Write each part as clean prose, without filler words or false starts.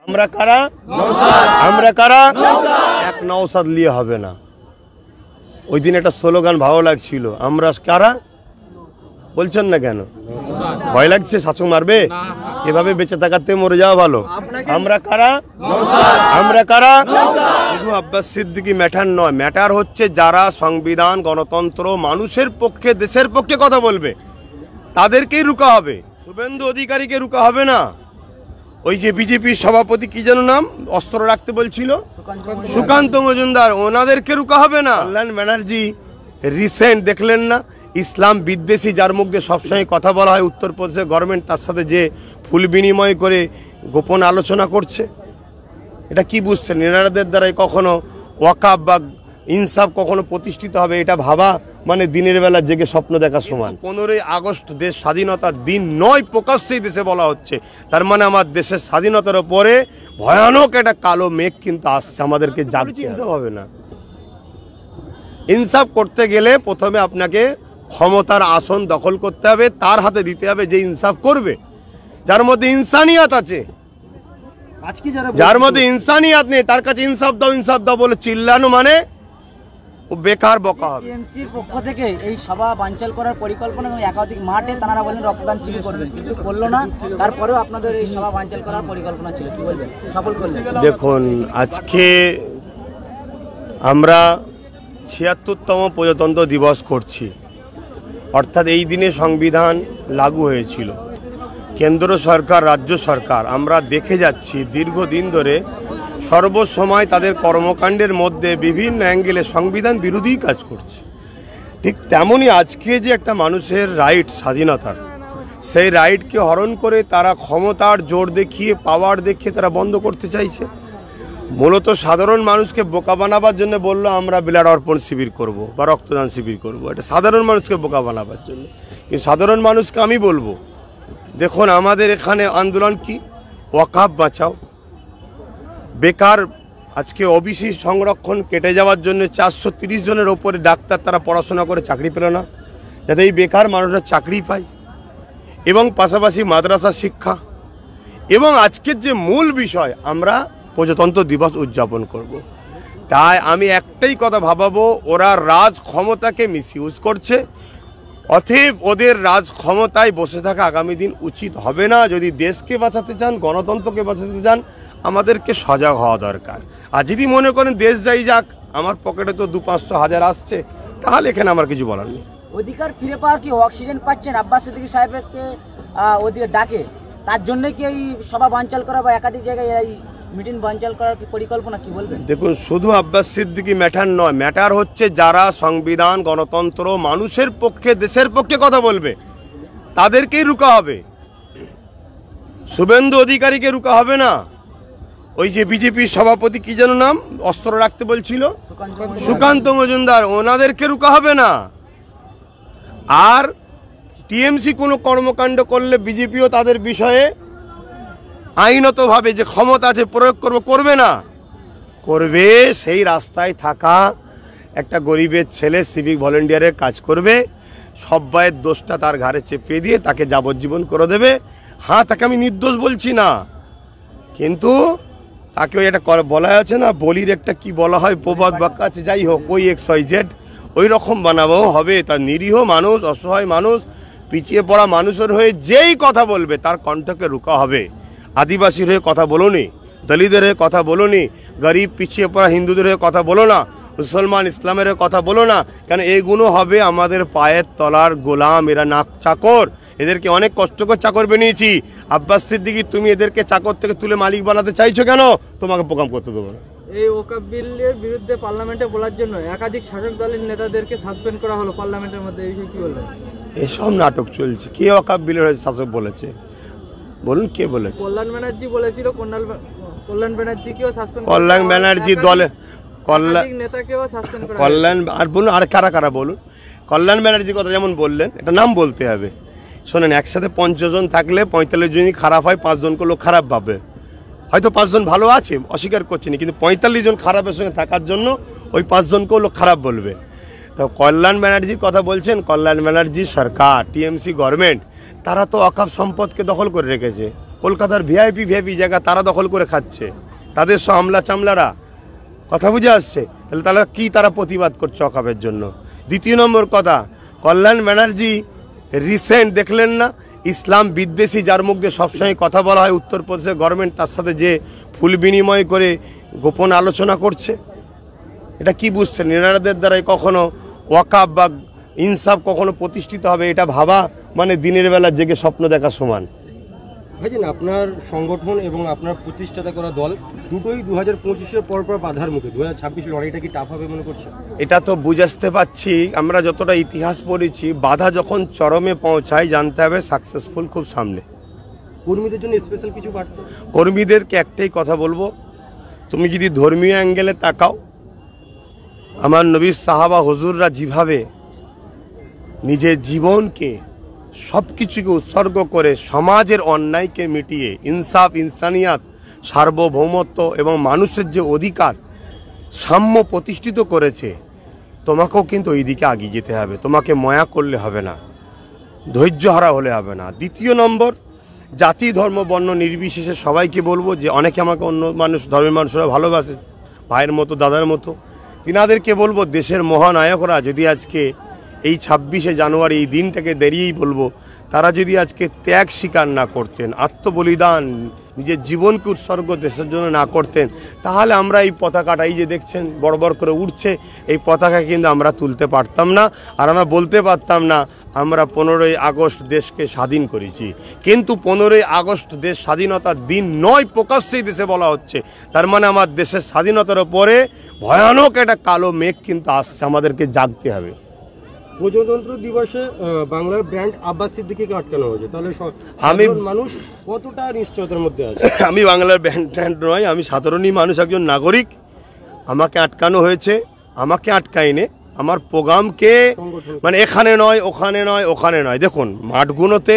আমরা কারা এক নওশাদ লিয়ে হবে না। ওই দিন একটা স্লোগান ভালো লাগছিল, আমরা কারা বলছেন না কেন? ভয় লাগছে শাসক মারবে? এভাবে বেঁচে থাকাতে মরে যাওয়া ভালো। আমরা কারা শুধু আব্বাস সিদ্দিকী ম্যাটার নয়, ম্যাটার হচ্ছে যারা সংবিধান, গণতন্ত্র, মানুষের পক্ষে, দেশের পক্ষে কথা বলবে তাদেরকেই রুকা হবে। শুভেন্দু অধিকারীকে রুকা হবে না। ওই যে বিজেপির সভাপতি কি যেন নাম, অস্ত্র রাখতে বলছিল, সুকান্ত মজুমদার, ওনাদেরকে রুকা হবে না। কল্যাণ ব্যানার্জি রিসেন্ট দেখলেন না, ইসলাম বিদ্বেষী যার মুখ দিয়ে সবসময় কথা বলা হয় উত্তরপ্রদেশের গভর্নমেন্ট, তার সাথে যে ফুল বিনিময় করে গোপন আলোচনা করছে, এটা কি বুঝছেন? এনারাদের দ্বারাই কখনো ওয়াকাফ বা ইনসাফ কখনো প্রতিষ্ঠিত হবে এটা ভাবা মানে দিনের বেলা জেগে স্বপ্ন দেখার সমান। 15ই আগস্ট দেশ স্বাধীনতার দিন নয়, প্রকাশ্যেই দেশে বলা হচ্ছে, তার মানে আমার দেশের স্বাধীনতার ওপরে ভয়ানক একটা কালো মেঘ কিন্তু আসছে, আমাদেরকে জাগতে হবে না। ইনসাফ করতে গেলে প্রথমে আপনাকে ক্ষমতার আসন দখল করতে হবে, তার হাতে দিতে হবে যে ইনসাফ করবে, যার মধ্যে ইনসানিয়াত আছে। যার মধ্যে ইনসানিয়াত নেই তার কাছে ইনসাফ দাও বলে চিল্লানো মানে ও বেকার বকা হবে। টিএমসির পক্ষ থেকে এই সভা বানচাল করার পরিকল্পনা এবং একাধিক মাঠে তারা বলেন রক্তদান শিবির করবেন, কিন্তু করলো না। তারপরেও আপনাদের এই সভা বানচাল করার পরিকল্পনা ছিল, কি বলবেন? সফল করলেন। দেখুন, আজকে আমরা ৭৬তম প্রজাতন্ত্র দিবস করছি, অর্থাৎ এই দিনে সংবিধান লাগু হয়েছিল। কেন্দ্র সরকার, রাজ্য সরকার আমরা দেখে যাচ্ছি দীর্ঘদিন ধরে সর্বসময় তাদের কর্মকাণ্ডের মধ্যে বিভিন্ন অ্যাঙ্গেলে সংবিধান বিরোধী কাজ করছে। ঠিক তেমনই আজকে যে একটা মানুষের রাইট, স্বাধীনতার, সেই রাইটকে হরণ করে তারা ক্ষমতার জোর দেখিয়ে, পাওয়ার দেখিয়ে তারা বন্ধ করতে চাইছে। মূলত সাধারণ মানুষকে বোকা বানাবার জন্য বললো আমরা ব্লাড অর্পণ শিবির করব বা রক্তদান শিবির করব, এটা সাধারণ মানুষকে বোকা বানাবার জন্য। কিন্তু সাধারণ মানুষকে আমি বলবো, দেখুন আমাদের এখানে আন্দোলন কি, ওয়াকাফ বাঁচাও। বেকার আজকে ওবিসি সংরক্ষণ কেটে যাওয়ার জন্য 430 জনের ওপরে ডাক্তার তারা পড়াশোনা করে চাকরি পেল না, যাতে এই বেকার মানুষরা চাকরি পায়, এবং পাশাপাশি মাদ্রাসা শিক্ষা, এবং আজকের যে মূল বিষয় আমরা প্রজাতন্ত্র দিবস উদযাপন করব। তাই আমি একটাই কথা ভাবাবো, ওরা রাজ ক্ষমতাকে মিসইউজ করছে, অতএব ওদের রাজ ক্ষমতায় বসে থাকা আগামী দিন উচিত হবে না। যদি দেশকে বাঁচাতে চান, গণতন্ত্রকে বাঁচাতে চান, আমাদেরকে সজাগ হওয়া দরকার। আর যদি মনে করেন দেশ যাই যাক, আমার পকেটে তো 200-500 আসছে, তাহলে এখানে আমার কিছু বলার নেই। অধিকার ফিরে পাওয়ার কি অক্সিজেন পাচ্ছেন আব্বাস সিদ্দিকী সাহেবকে ওদিকে ডাকে, তার জন্য কি এই সভা বানচাল করা বা একাধিক জায়গায় এই মিটিং বানচাল করার কি পরিকল্পনা, কি বলবেন? দেখুন, শুধু আব্বাস সিদ্দিকী ম্যাটার নয়, ম্যাটার হচ্ছে যারা সংবিধান, গণতন্ত্র, মানুষের পক্ষে, দেশের পক্ষে কথা বলবে তাদেরকেই রুকা হবে। শুভেন্দু অধিকারীকে রুকা হবে না। ওই যে বিজেপির সভাপতি কি যেন নাম, অস্ত্র রাখতে বলছিল, সুকান্ত মজুমদার, ওনাদেরকে রুকা হবে না। আর টিএমসি কোনো কর্মকাণ্ড করলে বিজেপিও তাদের বিষয়ে আইনতভাবে যে ক্ষমতা আছে প্রয়োগ করবে না, করবে সেই রাস্তায় থাকা একটা গরিবের ছেলে সিভিক ভলেন্টিয়ারের কাজ করবে, সব্বাইয়ের দোষটা তার ঘাড়ে চেপে দিয়ে তাকে যাবজ্জীবন করে দেবে। হ্যাঁ, তাকে আমি নির্দোষ বলছি না, কিন্তু তাকে ওই একটা বলা আছে না, বলির একটা কি বলা হয় প্রবাদ বাক্য আছে, যাই হোক, ওই XYZ ওই রকম বানাবো হবে। তার নিরীহ মানুষ, অসহায় মানুষ, পিছিয়ে পড়া মানুষের হয়ে যেই কথা বলবে তার কণ্ঠকে রুকা হবে। আদিবাসীর হয়ে কথা বলোনি, দলিতদের হয়ে কথা বলোনি, গরিব পিছিয়ে পড়া হিন্দুদের হয়ে কথা বলো না, মুসলমান ইসলামের হয়ে কথা বলো না, কেন এগুলো হবে আমাদের পায়ের তলার গোলাম, এরা নাক চাকর, এদেরকে অনেক কষ্ট করে চাকর বানিয়েছি। আব্বাস সিদ্দিকী, তুমি এদেরকে চাকর থেকে তুলে মালিক বানাতে চাইছো কেন? তোমাকে প্রোগ্রাম করতে দেবো না। এই ওয়াকাফ বিলের বিরুদ্ধে পার্লামেন্টে বলার জন্য একাধিক শাসক দলের নেতাদেরকে সাসপেন্ড করা হলো পার্লামেন্টের মধ্যে, এই বিষয়ে কি বলবেন? এসব নাটক চলছে। কে ওয়াকাফ বিলের শাসক বলেছে বলুন, কে বলেছে? কল্যাণ ব্যানার্জি বলেছিল, কল্যাণ ব্যানার্জিকেও সাসপেন্ড, কল্যাণ ব্যানার্জি দলে নেতাকেও সাসপেন্ড করা, কল্যাণ আর বলুন, আর কারা কারা বলুন। কল্যাণ ব্যানার্জির কথা যেমন বললেন, এটা নাম বলতে হবে। শোনেন, একসাথে 50 জন থাকলে 45 জনই খারাপ হয়, 5 জনকে লোক খারাপ ভাবে। হয়তো 5 জন ভালো আছে, অস্বীকার করছি না, কিন্তু 45 জন খারাপের সঙ্গে থাকার জন্য ওই 5 জনকেও লোক খারাপ বলবে। তো কল্যাণ ব্যানার্জির কথা বলছেন, কল্যাণ ব্যানার্জি সরকার, টিএমসি গভর্নমেন্ট, তারা তো ওয়াকফ সম্পদকে দখল করে রেখেছে। কলকাতার ভিআইপি জায়গা তারা দখল করে খাচ্ছে, তাদের সব আমলা চামলারা, কথা বুঝে আসছে। তাহলে তারা কি তারা প্রতিবাদ করছে অকাপের জন্য? দ্বিতীয় নম্বর কথা, কল্যাণ ব্যানার্জি রিসেন্ট দেখলেন না, ইসলাম বিদ্বেষী যার মুখ দিয়ে সবসময় কথা বলা হয় উত্তরপ্রদেশের গভর্নমেন্ট, তার সাথে যে ফুল বিনিময় করে গোপন আলোচনা করছে, এটা কি বুঝছেন? এনারাদের দ্বারাই কখনো ওয়াকাফ বা ইনসাফ কখনো প্রতিষ্ঠিত হবে এটা ভাবা মানে দিনের বেলা জেগে স্বপ্ন দেখা সমান। ভাইজান, আপনার সংগঠন এবং আপনার প্রতিষ্ঠাতা করা দল দুটোই 2025-এর পর বাধার মুখে। 2026 লড়াইটা কি টাফ হবে মনে করছে? এটা তো বুঝতে পারছি, আমরা যতটা ইতিহাস পড়েছি, বাধা যখন চরমে পৌঁছায় জানতে হবে সাকসেসফুল খুব সামনে। কর্মীদের জন্য স্পেশাল কিছু বার্তা? কর্মীদেরকে একটাই কথা বলবো, তুমি যদি ধর্মীয় অ্যাঙ্গেলে তাকাও, আমার নবী সাহাবা হুজুররা যেভাবে নিজের জীবনকে সব কিছুকে উৎসর্গ করে সমাজের অন্যায়কে মিটিয়ে ইনসাফ, ইনসানিয়াত, সার্বভৌমত্ব এবং মানুষের যে অধিকার সাম্য প্রতিষ্ঠিত করেছে, তোমাকেও কিন্তু ওই দিকে এগিয়ে যেতে হবে। তোমাকে ময়া করলে হবে না, ধৈর্য হারা হলে হবে না। দ্বিতীয় নম্বর, জাতি ধর্ম বর্ণ নির্বিশেষে সবাইকে বলবো যে অনেকে আমাকে অন্য মানুষ ধর্মের মানুষরা ভালোবাসে, ভাইয়ের মতো দাদার মতো, তিনাদেরকে বলবো দেশের মহানায়করা যদি আজকে এই 26শে জানুয়ারি এই দিনটাকে দেরিয়েই বলবো, তারা যদি আজকে ত্যাগ স্বীকার না করতেন, আত্মবলিদান, নিজের জীবনকে উৎসর্গ দেশের জন্য না করতেন, তাহলে আমরা এই পতাকাটা এই যে দেখছেন বড় বড় করে উঠছে, এই পতাকা কিন্তু আমরা তুলতে পারতাম না, আর আমরা বলতে পারতাম না আমরা 15ই আগস্ট দেশকে স্বাধীন করেছি। কিন্তু 15ই আগস্ট দেশ স্বাধীনতার দিন নয়, প্রকাশ্যেই দেশে বলা হচ্ছে, তার মানে আমার দেশের স্বাধীনতার ওপরে ভয়ানক একটা কালো মেঘ কিন্তু আসছে, আমাদেরকে জাগতে হবে। প্রজাতন্ত্র দিবসে বাংলার ব্র্যান্ড আব্বাস সিদ্দিকীকে আটকানো হয়েছে, তাহলে মানুষ কতটা নিশ্চয়তার মধ্যে আছে? আমি বাংলার ব্র্যান্ড নয়, আমি সাধারণই মানুষ, একজন নাগরিক। আমাকে আটকানো হয়েছে, আমাকে আটকাইনে আমার প্রোগ্রামকে মানে এখানে নয় ওখানে নয় ওখানে নয়। দেখুন মাঠগুলোতে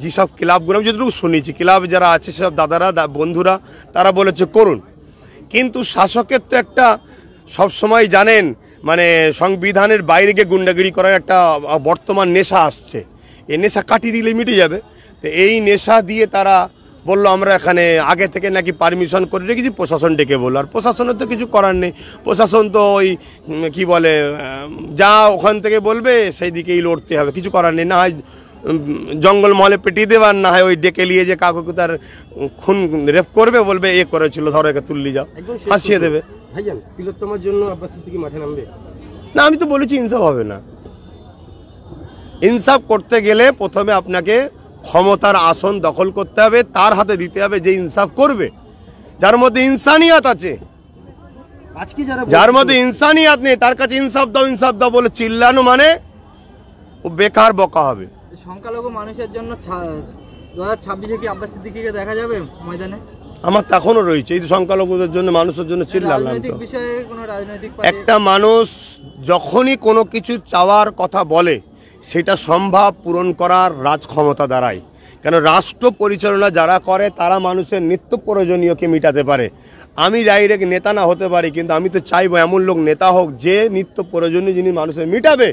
যেসব ক্লাবগুলো আমি যতটুকু শুনেছি, ক্লাব যারা আছে সব দাদারা বন্ধুরা তারা বলেছে করুন, কিন্তু শাসকের তো একটা সবসময় জানেন মানে সংবিধানের বাইরে গিয়ে গুন্ডাগিরি করার একটা বর্তমান নেশা আসছে, এই নেশা কাটিয়ে দিলে মিটে যাবে। তো এই নেশা দিয়ে তারা বললো আমরা এখানে আগে থেকে নাকি পারমিশন করে রেখেছি, প্রশাসন ডেকে বললো, আর প্রশাসনের তো কিছু করার নেই, প্রশাসন তো ওই কী বলে যা ওখান থেকে বলবে সেই দিকেই লড়তে হবে, কিছু করার নেই। না হয় জঙ্গল মহলে পেটিয়ে দেবার, না হয় ওই ডেকে নিয়ে যে কাকুকে তার খুন রেপ করবে, বলবে এ করেছিল ধরো একে তুললি যাও, ফাঁসিয়ে দেবে। ভাইজান, তিলোত্তমার জন্য আব্বাস সিদ্দিকী মাঠে নামবে না? আমি তো বলেছি ইনসাফ হবে না। ইনসাফ করতে গেলে প্রথমে আপনাকে ক্ষমতার আসন দখল করতে হবে, তার হাতে দিতে হবে যে ইনসাফ করবে, যার মধ্যে ইনসানিয়াত আছে। আজকে যার মধ্যে ইনসানিয়াত নেই তার কাছে ইনসাফ দাও বলে চিল্লানো মানে ও বেকার বকা হবে। সংখ্যালঘু মানুষের জন্য 2026-এ কি আব্বাস সিদ্দিকীকে দেখা যাবে ময়দানে? আমার তো এখনো রয়েছে, এই সংখ্যালঘুদের জন্য মানুষের জন্য চিল্লালাম। তো বিষয়ে কোনো রাজনৈতিক একটা মানুষ যখনই কোনো কিছু চাওয়ার কথা বলে সেটা সম্ভব পূরণ করার রাজক্ষমতা দাঁড়ায়, কেন রাষ্ট্র পরিচালনা যারা করে তারা মানুষের নিত্য প্রয়োজনীয়কে মেটাতে পারে। আমি ডাইরেক্ট নেতা না হতে পারি, কিন্তু আমি তো চাইবো এমন লোক নেতা হোক যে নিত্য প্রয়োজনীয় জিনিস মানুষের মেটাবে।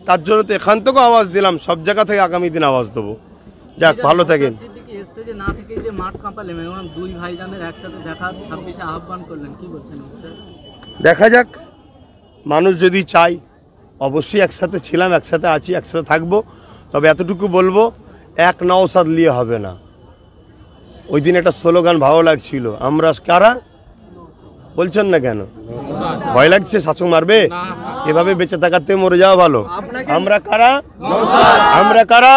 তার জন্য তো এখান থেকেও আওয়াজ দিলাম, সব জায়গা থেকে আগামী দিন আওয়াজ দেবো। যাক, ভালো থাকেন। স্টেজে না থেকে যে মাঠ কাঁপালেন এবং দুই ভাইজানের একসাথে দেখা 26-এ আহ্বান করলেন, কি বলছেন? দেখা যাক, মানুষ যদি চাই অবশ্যই একসাথে ছিলাম, একসাথে আছি, একসাথে থাকবো। তবে এতটুকু বলবো, এক নওশাদ নিয়ে হবে না। ওই দিন একটা স্লোগান ভালো লাগছিল, আমরা কারা বলছেন না কেন? ভয় লাগছে শাসক মারবে? এভাবে বেঁচে থাকাতে মরে যাওয়া ভালো। আমরা কারা?